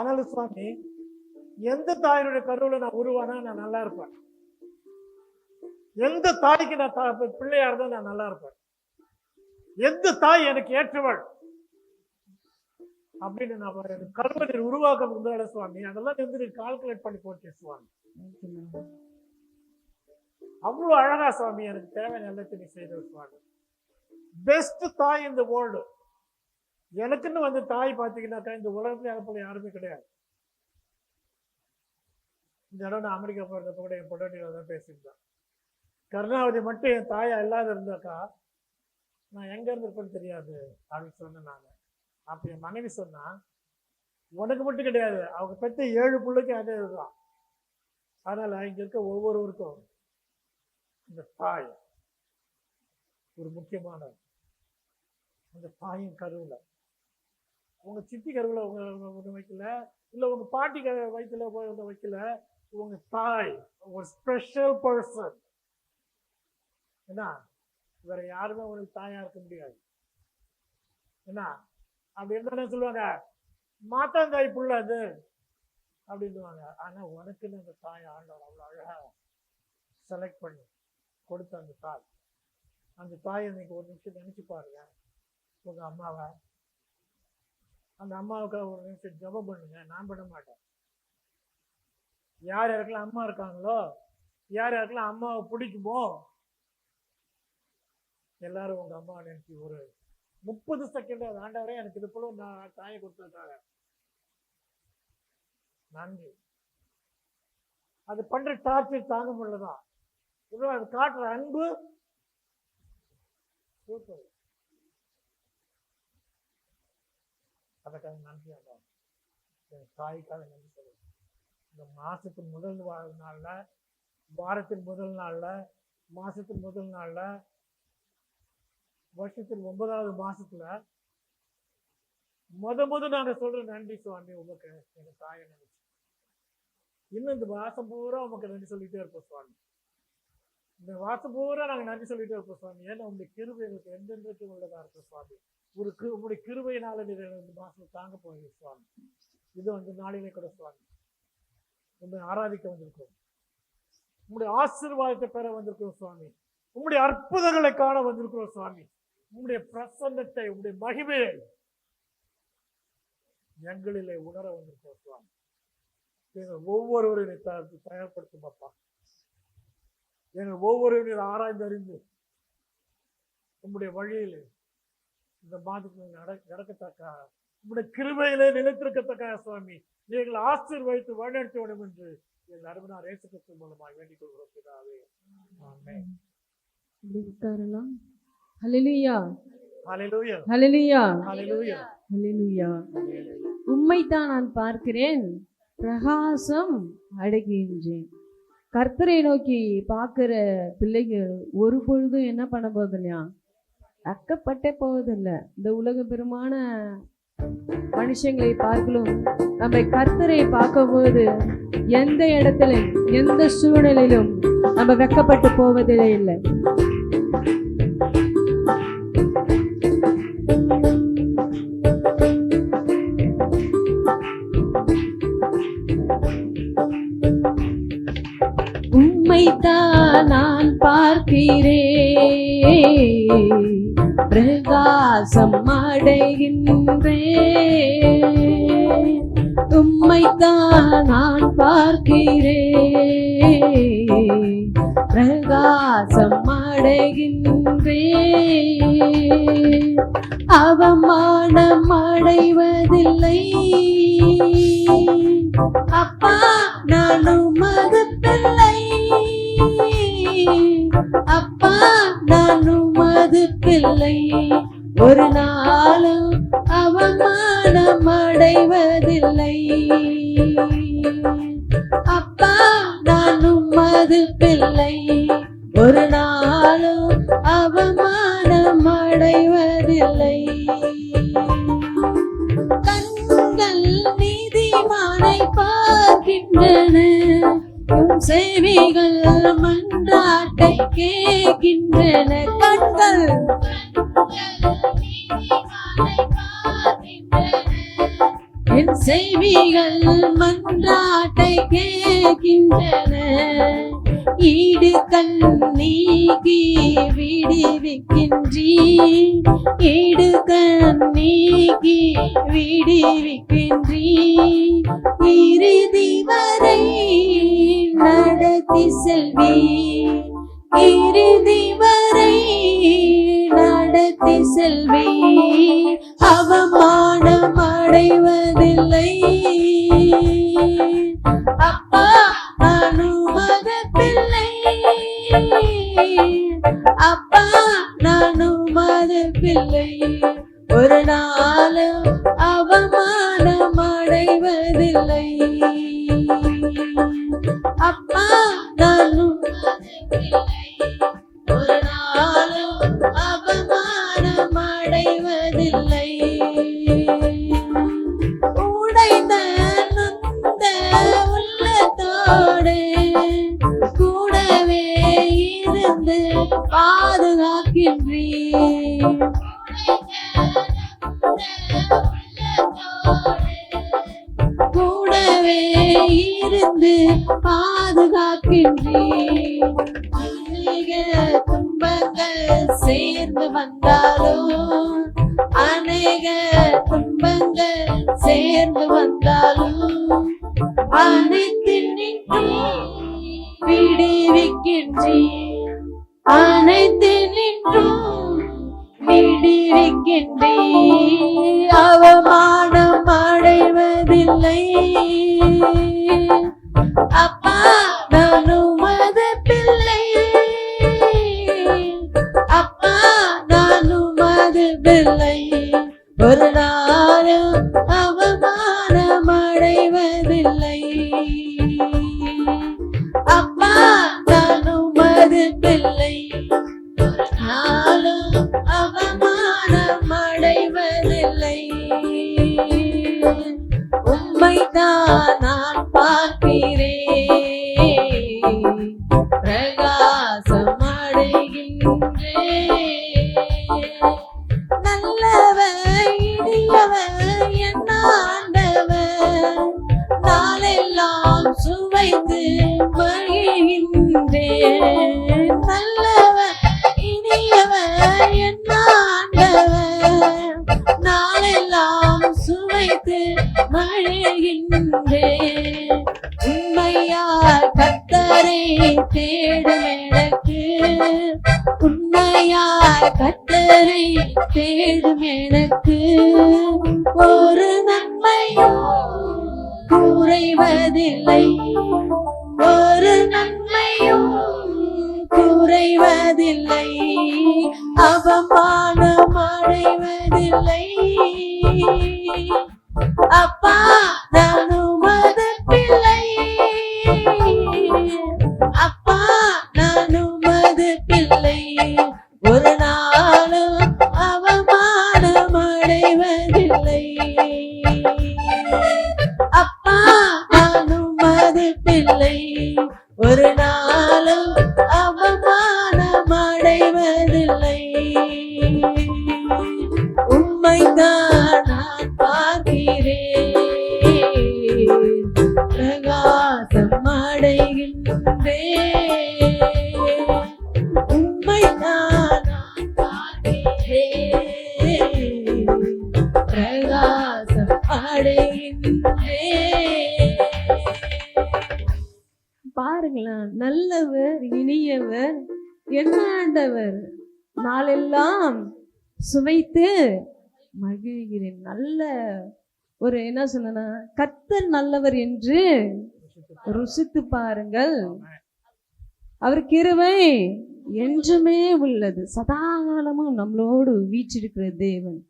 ஆனாலும் சுவாமி, எந்த தாயினுடைய கருவுல நான் உருவானா நான் நல்லா இருப்பேன். எந்த தாய்க்கு நான் பிள்ளையா இருந்தா நான் நல்லா இருப்பேன். எந்த தாய் எனக்கு ஏற்றவள் அப்படின்னு நான் கருவை நீர் உருவாக்க முடியாத சுவாமி, அதெல்லாம் நீ கால்குலேட் பண்ணி போட்டு சுவாமி. அவ்வளவு அழகா சுவாமி எனக்கு தேவையான எல்லாத்தையும் நீ செய்த சுவாமி. பெஸ்ட் தாய் இந்த வேர்ல்டு. எனக்குன்னு தாய் பார்த்தீங்கன்னாக்கா இந்த உலகத்துல அதை போல யாருமே கிடையாது. இந்த இடம் நான் அமெரிக்கா போறத கூட என் பொண்டாட்டியில தான் பேசியிருந்தேன். கருணாவதி மட்டும் என் தாயா இல்லாத இருந்தாக்கா நான் எங்க இருந்திருப்பேன்னு தெரியாது அப்படின்னு சொன்னேன் நான். அப்ப என் மனைவி சொன்னா, உனக்கு மட்டும் கிடையாது, அவங்க பெற்ற 7 பிள்ளைக்கு அதே இதுதான். அதனால இங்க இருக்க ஒவ்வொருவருக்கும் இந்த தாய் ஒரு முக்கியமான, அந்த தாயின் கருவுல, உங்க சித்தி கருவுல உங்க வைக்கல, இல்ல உங்க பாட்டி வயிற்றுல போய் வைக்கல, உங்க தாய் ஒரு ஸ்பெஷல் பர்சன். என்ன, வேற யாருமே உங்களுக்கு தாயா இருக்க முடியாது. என்ன அப்படி இருந்தா சொல்லுவாங்க, மாத்தாந்தாய் புள்ள அது அப்படின்னுவாங்க. ஆனா உனக்குன்னு அந்த தாய் ஆண்டவர் அவ்வளவு அழகா செலக்ட் பண்ணி கொடுத்த அந்த தாய். அந்த தாய் இன்னைக்கு ஒரு நிமிஷம் நினைச்சு பாருங்க, உங்க அம்மாவை, அந்த அம்மாவுக்காக ஒரு நிமிஷம் ஜெபம் பண்ணுங்க. நான் பண்ண மாட்டேன். யார் யாருக்கெல்லாம் அம்மா இருக்காங்களோ, யார் யாருக்கெல்லாம் அம்மாவை பிடிக்குமோ, எல்லாரும் உங்க அம்மா நினைச்சு ஒரு 30 செகண்ட் ஆண்டவரே எனக்கு இது போல நான் தாயை கொடுத்துருக்காங்க, நன்றி. அது பண்ற டார்ச்சர் தாங்க முடியலதான், அது காட்டுற அன்பு சூப்பர். அதுக்காக நன்றி ஆண்டா, என் தாய்க்காக நன்றி சொல்லுவேன். இந்த மாசத்தின் முதல் நாள்ல, வாரத்தின் முதல் நாள்ல, மாசத்தின் முதல் நாள்ல, வருஷத்தின் 9வது மாசத்துல முத நாங்க சொல்ற நன்றி சுவாமி உமக்கு, எங்க தாயை நினைச்சு. இன்னும் இந்த மாசம் பூரா உமக்கு நன்றி சொல்லிட்டே இருப்போம் சுவாமி. இந்த மாசம் பூரா நாங்க நன்றி சொல்லிட்டே இருப்போம் சுவாமி. ஏன்னா உங்களுடைய கிருபை எங்களுக்கு எந்தெந்தைக்கும் உள்ளதா இருக்கும் சுவாமி. உங்களுடைய கிருபையினால நீங்க இந்த மாசம் தாங்க போவீங்க சுவாமி. இது நாளிலே கூட சுவாமி உண்மை ஆராதிக்க வந்திருக்கோம், உங்களுடைய ஆசீர்வாதத்தை பெற வந்திருக்கிறோம் சுவாமி, உங்களுடைய அற்புதங்களை காண வந்திருக்கிறோம் சுவாமி, உங்களுடைய பிரசன்னத்தை, உங்களுடைய மகிமையை எங்களிலே உணர வந்திருக்கிறோம் சுவாமி. எங்கள் ஒவ்வொருவரையும் தயார்படுத்தும் அப்பா. எங்கள் ஒவ்வொருவரையும் ஆராய்ந்து அறிந்து உங்களுடைய வழியிலே இந்த மாதத்தில் நடக்கத்தக்க, உங்களுடைய கிருபையிலே நிலைத்திருக்கத்தக்க சுவாமி நீங்கள் ஆசீர்வதித்து வழிநடத்த வேண்டும் என்று எங்கள் அருமையார் இயேசு கிறிஸ்து மூலமாக வேண்டிக் கொள்கிறோம் பிதாவே. ஆமென். ஹல்லேலூயா, ஹல்லேலூயா, ஹல்லேலூயா, ஹல்லேலூயா, ஹல்லேலூயா. உம்மைத்தான் நான் பார்க்கிறேன், பிரகாசம் அடைகின்றேன். கர்த்தரை நோக்கி பார்க்கிற பிள்ளைகள் ஒரு பொழுதும் என்ன பண்ண போதில்லையா, அக்கப்பட்டே போவதில்லை. இந்த உலக பெருமான மனுஷங்களை பார்க்கலும் நம்ம கர்த்தரை பார்க்கும்போது எந்த இடத்திலும் எந்த சூழ்நிலையிலும் நம்ம வெக்கப்பட்டு போவதில்லை இல்லை. உம்மைத்தான் நான் பார்க்கிறேன், பிரகாசம் அடைகின்றேன். உம்மைத்தான் நான் பார்க்கிறேன், பிரகாசம் அடைகின்றேன். அவமானம் அடைவதில்லை அப்பா, நான் உமது பிள்ளை. அப்பா, நான் உமது பிள்ளை. ஒரு நாளும் அவமானம் அடைவதில்லை அப்பா, நான் உமது பிள்ளை. ஒரு நாளும் அவமானம் அடைவதில்லை. கண்கள் நீதிமானை பார்க்கின்றன, செவிகள் மன்றாட்டை கேட்கின்றன. கண்கள் என் செவிகள் மன்றாட்டை கேட்கின்றன. ஈடு கண் நீக்கி விடுவிக்கின்றீ, ஈடு கண் நீக்கி விடுவிக்கின்றீ. இறுதி வரை நடத்தி செல்வி, இறுதி வரை நடத்தி செல்வி. அவமானம் அடைவதில்லை. அப்பா நான் உமது பிள்ளை, அப்பா நான் உமது பிள்ளை. ஒரு நாளும் அவமானம் அடைவதில்லை. அப்பா நான் உமது பிள்ளை, ஒரு நாளும் அவமானம் அடைவதில்லை. உடைந்த நொந்த உள்ளத்தோடு கூடவே இருந்து பாதுகாக்கின்றீர். கூடவே இருந்து பாதுகாக்கின்றீர். அநேக துன்பங்கள் சேர்ந்து வந்தாலும், அநேக துன்பங்கள் சேர்ந்து வந்தாலும் அனைத்தினின்றும் விடுவிக்கின்றீர், அனைத்தினின்றும் விடுவிக்கின்றீர். அவமானம் அடைவதில்லை. அப்பா நான் உமது பிள்ளை, அப்பா நான் உமது பிள்ளை. ஒரு நாளும் அவமானம் அடைவதில்லை. அப்பா நான் உமது பிள்ளை, ஒரு நாளும் அவமானம் அடைவதில்லை. உம்மைத்தான் நான் பார்க்கிறேன், பிரகாசம் அடைகின்றேன். நல்லவர் இனியவர் என் ஆண்டவர், நாளெல்லாம் சுவைத்து மகிழ்கின்றேன். நல்லவர் இனியவர் என் ஆண்டவர், நாளெல்லாம் சுவைத்து மகிழ்கின்றேன். உண்மையார் கர்த்தரை தேடும் எனக்கு, உண்மையார் கர்த்தரை தேடும் எனக்கு ஒரு நன்மையும் குறைவதில்லை, ஒரு நன்மையும் குறைவதில்லை. அவமானம் அடைவதில்லை. அப்பா நான் உமது பிள்ளை, அப்பா நான் உமது பிள்ளை. ஒரு நாளும் அவமானம் அடைவதில்லை. அப்பா நான் உமது பிள்ளை, ஒரு நாளும் அவமானம் அடைவதில்லை. உம்மைத்தான் நான் பார்க்கிறேன், பிரகாசம் அடைகின்றேன். உம்மைத்தான் நான் பார்க்கிறேன், பிரகாசம் அடைகின்றேன். பாருங்களேன், நல்லவர் இனியவர் என் ஆண்டவர், நாளெல்லாம் சுவைத்து மகிழ்கிறேன். நல்ல ஒரு என்ன சொன்னா, கர்த்தர் நல்லவர் என்று ருசித்து பாருங்கள், அவர் கிருபை என்றுமே உள்ளது, சதாகாலமும் நம்மளோடு வீற்றிருக்கிற தேவன்.